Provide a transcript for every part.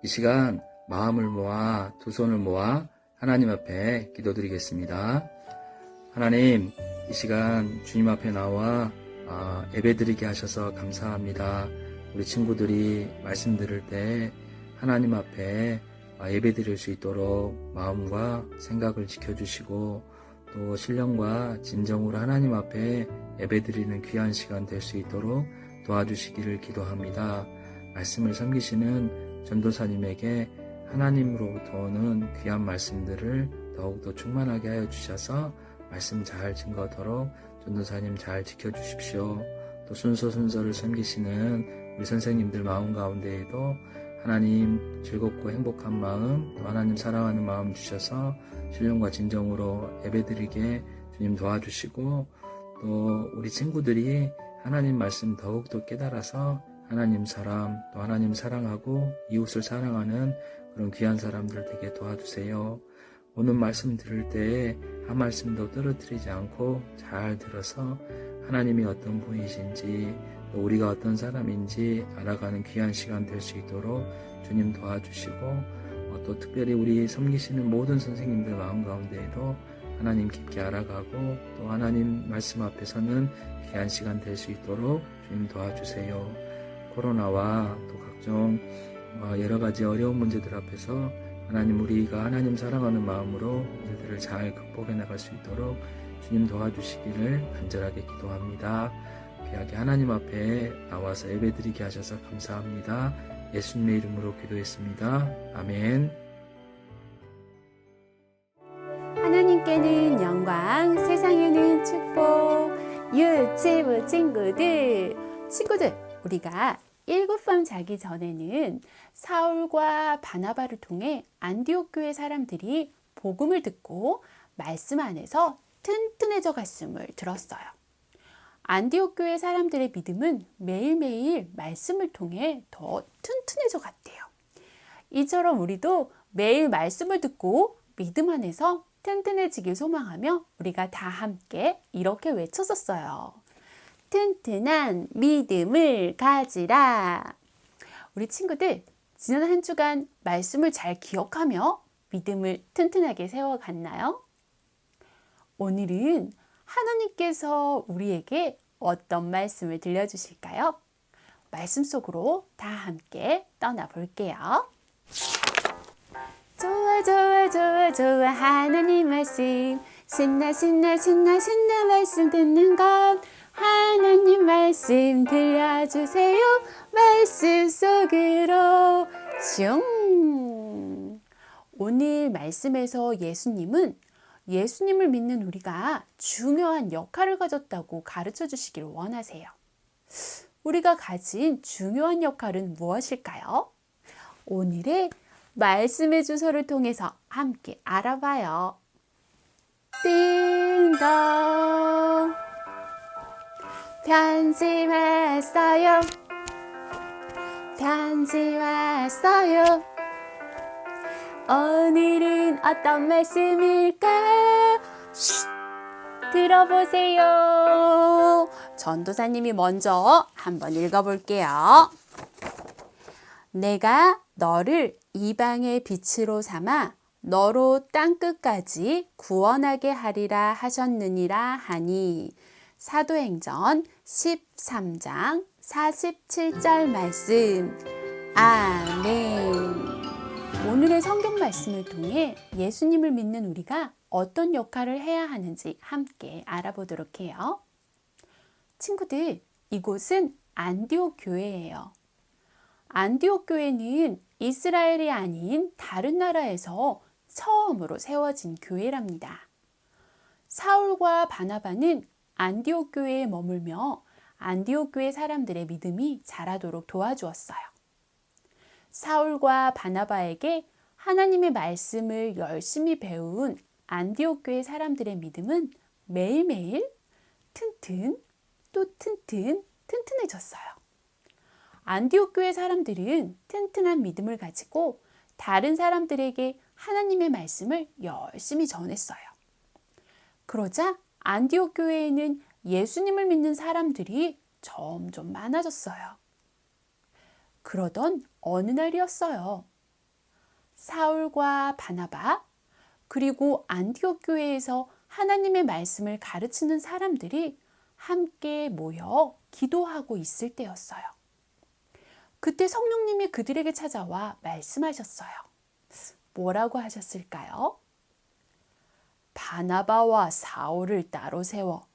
시간 마음을 모아 두 손을 모아 하나님 앞에 기도드리겠습니다. 하나님, 이 시간 주님 앞에 나와 예배드리게 하셔서 감사합니다. 우리 친구들이 말씀 들을 때 하나님 앞에 예배드릴 수 있도록 마음과 생각을 지켜주시고 또 신령과 진정으로 하나님 앞에 예배드리는 귀한 시간 될 수 있도록 도와주시기를 기도합니다. 말씀을 섬기시는 전도사님에게 하나님으로부터 오는 귀한 말씀들을 더욱더 충만하게 하여 주셔서 말씀 잘 증거하도록 전도사님 잘 지켜주십시오. 또 순서를 섬기시는 우리 선생님들 마음 가운데에도 하나님 즐겁고 행복한 마음, 또 하나님 사랑하는 마음 주셔서 신령과 진정으로 예배드리게 주님 도와주시고, 또 우리 친구들이 하나님 말씀 더욱더 깨달아서 하나님 사람, 또 하나님 사랑하고 이웃을 사랑하는 그런 귀한 사람들 되게 도와주세요. 오늘 말씀 들을 때에 한 말씀도 떨어뜨리지 않고 잘 들어서 하나님이 어떤 분이신지 또 우리가 어떤 사람인지 알아가는 귀한 시간 될 수 있도록 주님 도와주시고, 또 특별히 우리 섬기시는 모든 선생님들 마음 가운데에도 하나님 깊게 알아가고 또 하나님 말씀 앞에서는 귀한 시간 될 수 있도록 주님 도와주세요. 코로나와 또 각종 여러 가지 어려운 문제들 앞에서 하나님, 우리가 하나님 사랑하는 마음으로 일들을 잘 극복해 나갈 수 있도록 주님 도와주시기를 간절하게 기도합니다. 귀하게 하나님 앞에 나와서 예배드리게 하셔서 감사합니다. 예수님의 이름으로 기도했습니다. 아멘. 하나님께는 영광, 세상에는 축복. 유치부 친구들, 우리가 일곱밤 자기 전에는 사울과 바나바를 통해 안디옥 교회 사람들이 복음을 듣고 말씀 안에서 튼튼해져 갔음을 들었어요. 안디옥 교회 사람들의 믿음은 매일매일 말씀을 통해 더 튼튼해져 갔대요. 이처럼 우리도 매일 말씀을 듣고 믿음 안에서 튼튼해지길 소망하며 우리가 다 함께 이렇게 외쳤었어요. 튼튼한 믿음을 가지라. 우리 친구들, 지난 한 주간 말씀을 잘 기억하며 믿음을 튼튼하게 세워갔나요? 오늘은 하나님께서 우리에게 어떤 말씀을 들려주실까요? 말씀 속으로 다 함께 떠나볼게요. 좋아 하나님 말씀, 신나 말씀 듣는 것, 하나님 말씀 들려주세요. 말씀 속으로 슝. 오늘 말씀에서 예수님을 믿는 우리가 중요한 역할을 가졌다고 가르쳐 주시길 원하세요. 우리가 가진 중요한 역할은 무엇일까요? 오늘의 말씀의 주소를 통해서 함께 알아봐요. 띵동, 편지 왔어요. 오늘은 어떤 말씀일까? 들어보세요. 전도사님이 먼저 한번 읽어볼게요. 내가 너를 이방의 빛으로 삼아 너로 땅끝까지 구원하게 하리라 하셨느니라 하니, 사도행전 13장 47절 말씀. 아멘. 오늘의 성경 말씀을 통해 예수님을 믿는 우리가 어떤 역할을 해야 하는지 함께 알아보도록 해요. 친구들, 이곳은 안디옥 교회예요. 안디옥 교회는 이스라엘이 아닌 다른 나라에서 처음으로 세워진 교회랍니다. 사울과 바나바는 안디옥 교회에 머물며 안디옥 교회 사람들의 믿음이 자라도록 도와주었어요. 사울과 바나바에게 하나님의 말씀을 열심히 배운 안디옥 교회 사람들의 믿음은 매일매일 튼튼해졌어요. 안디옥 교회 사람들은 튼튼한 믿음을 가지고 다른 사람들에게 하나님의 말씀을 열심히 전했어요. 그러자 안디옥 교회에는 예수님을 믿는 사람들이 점점 많아졌어요. 그러던 어느 날이었어요. 사울과 바나바, 그리고 안디옥 교회에서 하나님의 말씀을 가르치는 사람들이 함께 모여 기도하고 있을 때였어요. 그때 성령님이 그들에게 찾아와 말씀하셨어요. 뭐라고 하셨을까요? 바나바와 사울을 따로 세워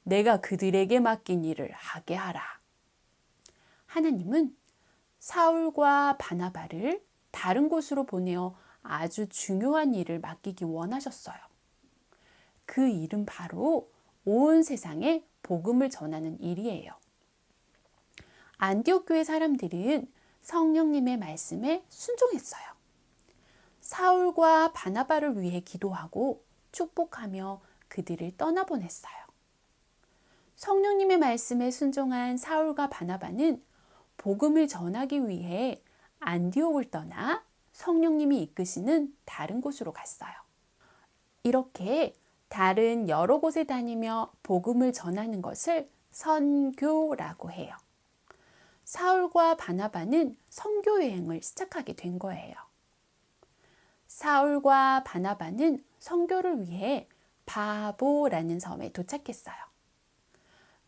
내가 그들에게 맡긴 일을 하게 하라. 하나님은 사울과 바나바를 다른 곳으로 보내어 아주 중요한 일을 맡기기 원하셨어요. 그 일은 바로 온 세상에 복음을 전하는 일이에요. 안디옥 교회 사람들은 성령님의 말씀에 순종했어요. 사울과 바나바를 위해 기도하고 축복하며 그들을 떠나보냈어요. 성령님의 말씀에 순종한 사울과 바나바는 복음을 전하기 위해 안디옥을 떠나 성령님이 이끄시는 다른 곳으로 갔어요. 이렇게 다른 여러 곳에 다니며 복음을 전하는 것을 선교라고 해요. 사울과 바나바는 선교 여행을 시작하게 된 거예요. 사울과 바나바는 선교를 위해 바보라는 섬에 도착했어요.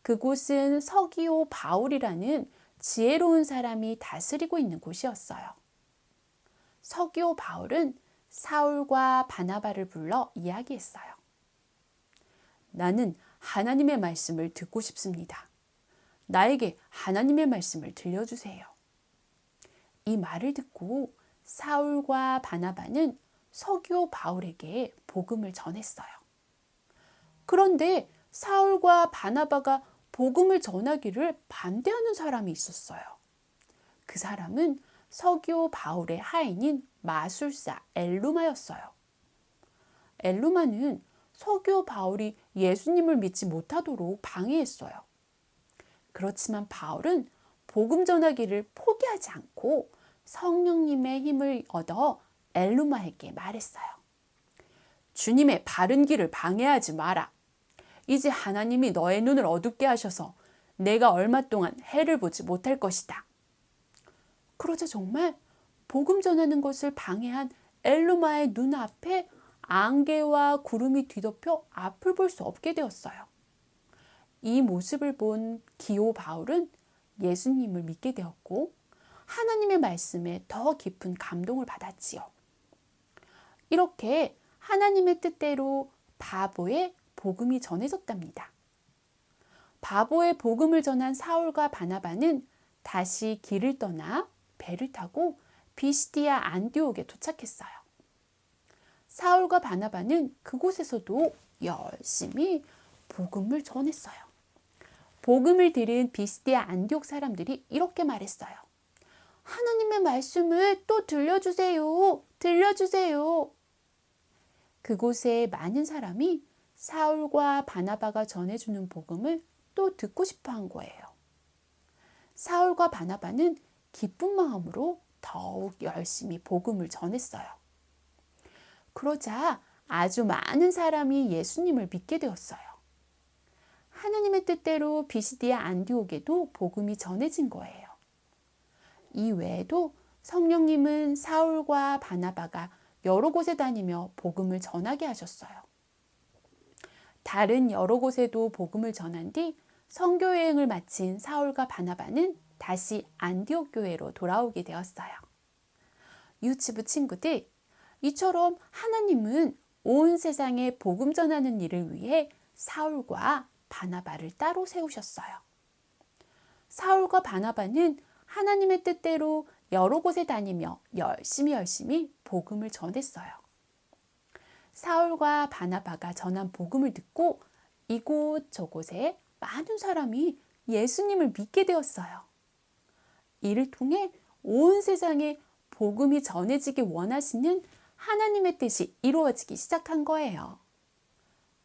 그곳은 서기오 바울이라는 지혜로운 사람이 다스리고 있는 곳이었어요. 서기오 바울은 사울과 바나바를 불러 이야기했어요. 나는 하나님의 말씀을 듣고 싶습니다. 나에게 하나님의 말씀을 들려주세요. 이 말을 듣고 사울과 바나바는 서기오 바울에게 복음을 전했어요. 그런데 사울과 바나바가 복음을 전하기를 반대하는 사람이 있었어요. 그 사람은 서기오 바울의 하인인 마술사 엘루마였어요. 엘루마는 서기오 바울이 예수님을 믿지 못하도록 방해했어요. 그렇지만 바울은 복음 전하기를 포기하지 않고 성령님의 힘을 얻어 엘루마에게 말했어요. 주님의 바른 길을 방해하지 마라. 이제 하나님이 너의 눈을 어둡게 하셔서 내가 얼마 동안 해를 보지 못할 것이다. 그러자 정말 복음 전하는 것을 방해한 엘루마의 눈앞에 안개와 구름이 뒤덮여 앞을 볼 수 없게 되었어요. 이 모습을 본 기오 바울은 예수님을 믿게 되었고 하나님의 말씀에 더 깊은 감동을 받았지요. 이렇게 하나님의 뜻대로 바보의 복음이 전해졌답니다. 바보의 복음을 전한 사울과 바나바는 다시 길을 떠나 배를 타고 비시디아 안디옥에 도착했어요. 사울과 바나바는 그곳에서도 열심히 복음을 전했어요. 복음을 들은 비시디아 안디옥 사람들이 이렇게 말했어요. 하나님의 말씀을 또 들려주세요. 들려주세요. 그곳에 많은 사람이 사울과 바나바가 전해주는 복음을 또 듣고 싶어 한 거예요. 사울과 바나바는 기쁜 마음으로 더욱 열심히 복음을 전했어요. 그러자 아주 많은 사람이 예수님을 믿게 되었어요. 하나님의 뜻대로 비시디아 안디옥에도 복음이 전해진 거예요. 이 외에도 성령님은 사울과 바나바가 여러 곳에 다니며 복음을 전하게 하셨어요. 다른 여러 곳에도 복음을 전한 뒤 선교 여행을 마친 사울과 바나바는 다시 안디옥 교회로 돌아오게 되었어요. 유치부 친구들, 이처럼 하나님은 온 세상에 복음 전하는 일을 위해 사울과 바나바를 따로 세우셨어요. 사울과 바나바는 하나님의 뜻대로 여러 곳에 다니며 열심히 복음을 전했어요. 사울과 바나바가 전한 복음을 듣고 이곳 저곳에 많은 사람이 예수님을 믿게 되었어요. 이를 통해 온 세상에 복음이 전해지기 원하시는 하나님의 뜻이 이루어지기 시작한 거예요.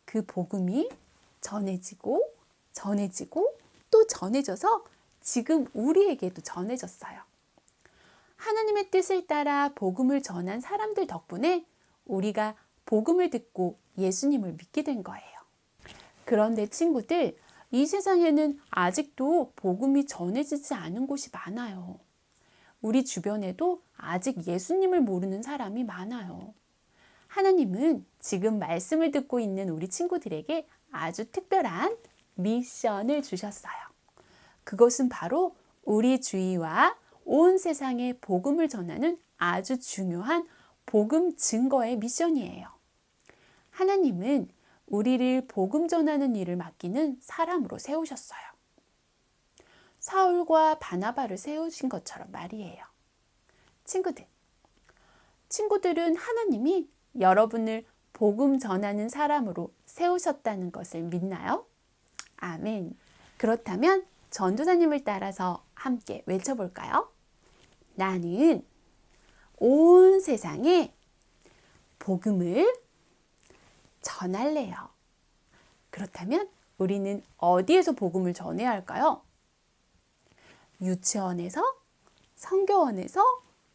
그 복음이 전해지고 또 전해져서 지금 우리에게도 전해졌어요. 하나님의 뜻을 따라 복음을 전한 사람들 덕분에 우리가 복음을 듣고 예수님을 믿게 된 거예요. 그런데 친구들, 이 세상에는 아직도 복음이 전해지지 않은 곳이 많아요. 우리 주변에도 아직 예수님을 모르는 사람이 많아요. 하나님은 지금 말씀을 듣고 있는 우리 친구들에게 아주 특별한 미션을 주셨어요. 그것은 바로 우리 주위와 온 세상에 복음을 전하는 아주 중요한 복음 증거의 미션이에요. 하나님은 우리를 복음 전하는 일을 맡기는 사람으로 세우셨어요. 사울과 바나바를 세우신 것처럼 말이에요. 친구들은 하나님이 여러분을 복음 전하는 사람으로 세우셨다는 것을 믿나요? 아멘. 그렇다면 전도사님을 따라서 함께 외쳐볼까요? 나는 온 세상에 복음을 전할래요. 그렇다면 우리는 어디에서 복음을 전해야 할까요? 유치원에서, 성교원에서,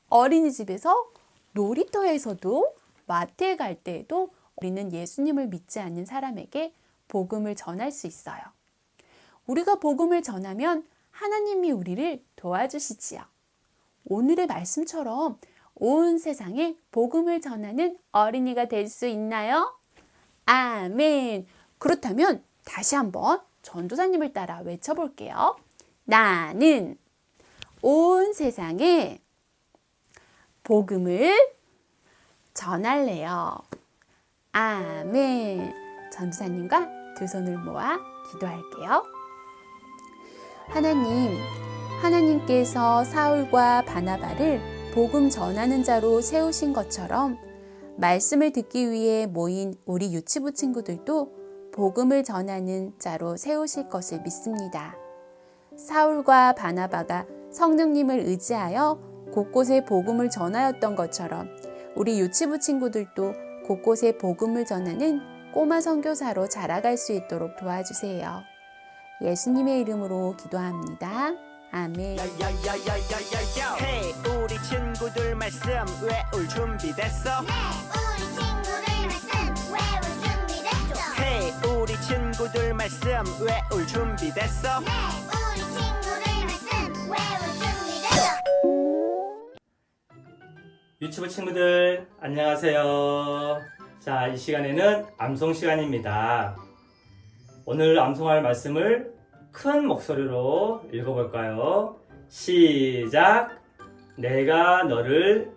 어린이집에서, 놀이터에서도, 마트에 갈 때에도 우리는 예수님을 믿지 않는 사람에게 복음을 전할 수 있어요. 우리가 복음을 전하면 하나님이 우리를 도와주시지요. 오늘의 말씀처럼 온 세상에 복음을 전하는 어린이가 될 수 있나요? 아멘. 그렇다면 다시 한번 전도사님을 따라 외쳐볼게요. 나는 온 세상에 복음을 전할래요. 아멘. 전도사님과 두 손을 모아 기도할게요. 하나님께서 사울과 바나바를 복음 전하는 자로 세우신 것처럼 말씀을 듣기 위해 모인 우리 유치부 친구들도 복음을 전하는 자로 세우실 것을 믿습니다. 사울과 바나바가 성령님을 의지하여 곳곳에 복음을 전하였던 것처럼 우리 유치부 친구들도 곳곳에 복음을 전하는 꼬마 선교사로 자라갈 수 있도록 도와주세요. 예수님의 이름으로 기도합니다. 아멘. Hey, 우리 친구들 말씀 외울 준비됐어? 네, 우리 친구들 말씀 외울 준비됐죠? Hey, 우리 친구들 말씀 외울 준비됐어? 네, 우리 친구들 말씀 외울 준비됐죠? 유튜브 친구들 안녕하세요. 자, 이 시간에는 암송 시간입니다. 오늘 암송할 말씀을 큰 목소리로 읽어볼까요? 시작! 내가 너를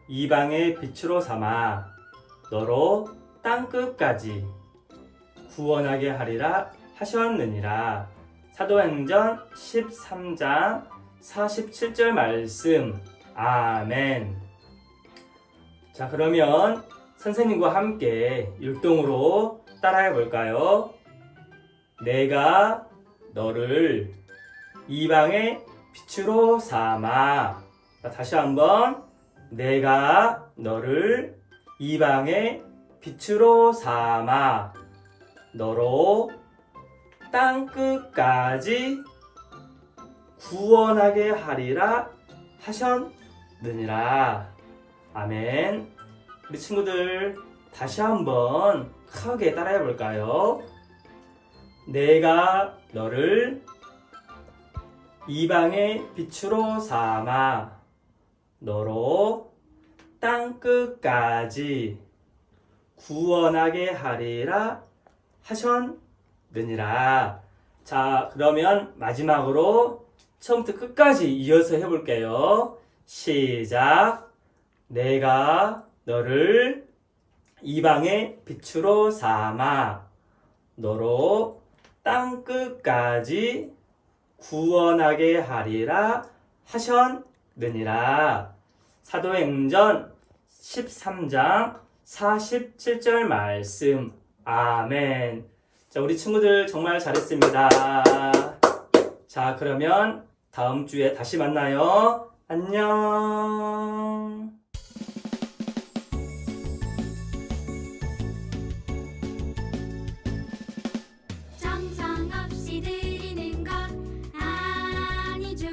이방의 빛으로 삼아 너로 땅끝까지 구원하게 하리라 하셨느니라. 사도행전 13장 47절 말씀. 아멘. 자, 그러면 선생님과 함께 율동으로 따라해 볼까요? 내가 너를 이방의 빛으로 삼아. 자, 다시 한번. 내가 너를 이방의 빛으로 삼아 너로 땅끝까지 구원하게 하리라 하셨느니라. 아멘. 우리 친구들 다시 한번 크게 따라해 볼까요? 내가 너를 이방의 빛으로 삼아 너로 땅끝까지 구원하게 하리라 하셨느니라. 자, 그러면 마지막으로 처음부터 끝까지 이어서 해볼게요. 시작. 내가 너를 이방의 빛으로 삼아 너로 땅끝까지 구원하게 하리라 하셨느니라. 사도행전 13장 47절 말씀. 아멘. 자, 우리 친구들 정말 잘했습니다. 자, 그러면 다음 주에 다시 만나요. 안녕. 정성 없이 드리는 것 아니죠.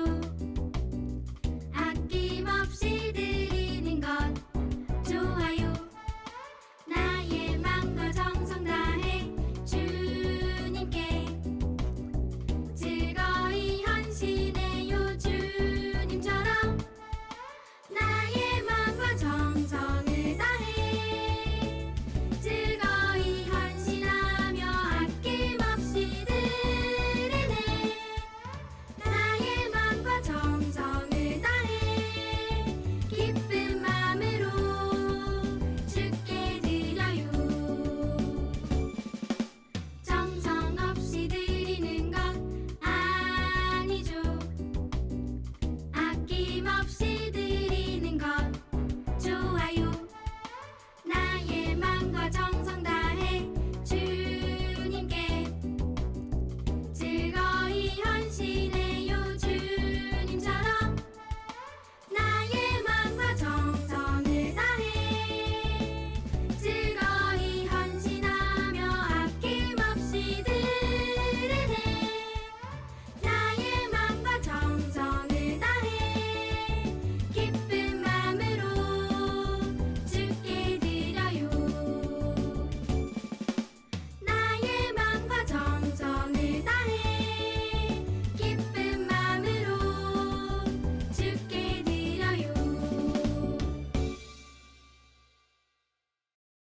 아낌없이 드리는 것 좋아요. 나의 맘과 정성 다해 주님께 즐거이 헌신해요. 주님처럼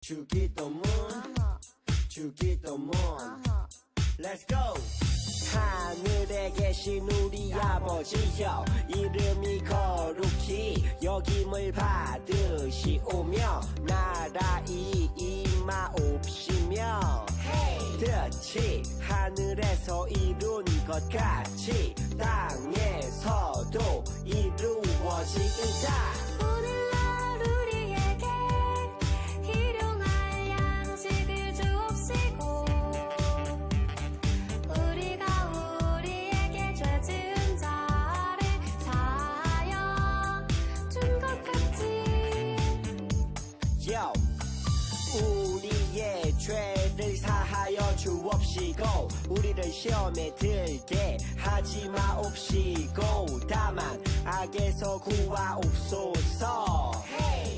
주기도 문 주기도 문 Let's go 하늘에 계신 우리 아버지여 이름이 거룩히 여김을 받으시오며 나라이 임하옵시며 뜻이 하늘에서 이룬 것 같이 땅에서도 이루어지이다 오늘날 우리에게 일용할 양식을 주옵시고 우리가 우리에게 죄 지은 자를 사하여 준 것 같이 Yo. 우리의 죄를 사하여 주옵시고 우리를 시험에 들게 하지 마옵시고 다만 악에서 구하옵소서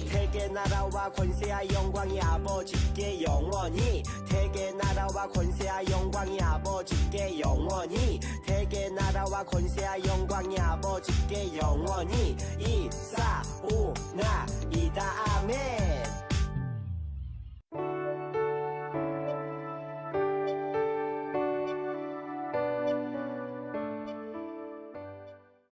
대개 나라와 권세와 영광이 아버지께 영원히 대개 나라와 권세와 영광이 아버지께 영원히 대개 나라와 권세와 영광이 아버지께 영원히